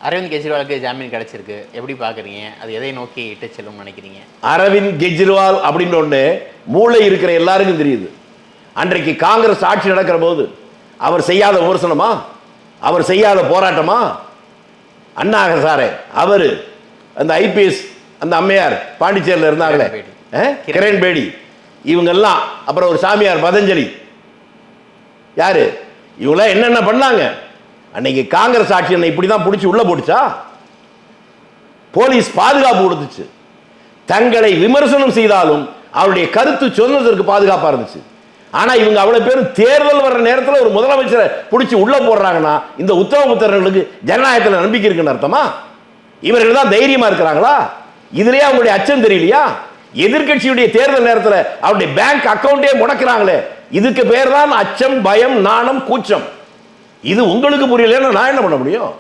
அரவிந்த் கெஜ்ரிவாலுக்கு ஜாமீன் கிடைச்சிருக்கு, எப்படி பார்க்குறீங்க? அது எதை நோக்கி இட்டு செல்லும் நினைக்கிறீங்க? அரவிந்த் கெஜ்ரிவால் அப்படின்னு ஒன்று மூளை இருக்கிற எல்லாருக்கும் தெரியுது. அன்றைக்கு காங்கிரஸ் ஆட்சி நடக்கிற போது அவர் செய்யாத விமர்சனமா, அவர் செய்யாத போராட்டமா? அண்ணா சாரே, அவர் அந்த ஐபிஎஸ் அந்த அம்மையார் பாண்டிச்சேரியில் இருந்தாங்களே, கிரண் பேடி, இவங்கெல்லாம், அப்புறம் ஒரு சாமியார் பதஞ்சலி, யாரு இவங்களாம் என்னென்ன பண்ணாங்க? அன்னைக்கு காங்கிரஸ் ஆட்சி என்ன இப்படி தான் பிடிச்சி உள்ள போட்டுச்சா? போலீஸ் பாதுகாப்பு கொடுத்துச்சு. தங்களை விமர்சனம் செய்தாலும் அவருடைய கருத்து சொன்னதற்கு பாதுகாப்பாக இருந்துச்சு. ஆனால் இவங்க அவ்வளவு பேரும் தேர்தல் வர்ற நேரத்தில் ஒரு முதலமைச்சரை பிடிச்சி உள்ள போடுறாங்கன்னா இந்த உத்தமபுத்திரர்களுக்கு ஜனநாயகத்தில் நம்பிக்கை இருக்குன்னு அர்த்தமா? இவர்கள் தான் தைரியமா இருக்கிறாங்களா? இதுலயே அவங்களுடைய அச்சம் தெரியலையா? எதிர்கட்சியுடைய தேர்தல் நேரத்தில் அவருடைய பேங்க் அக்கௌண்டே முடக்கிறாங்களே, இதுக்கு பேர் தான் அச்சம், பயம், நாணம், கூச்சம். இது உங்களுக்கு புரியலன்னா நான் என்ன பண்ண முடியும்?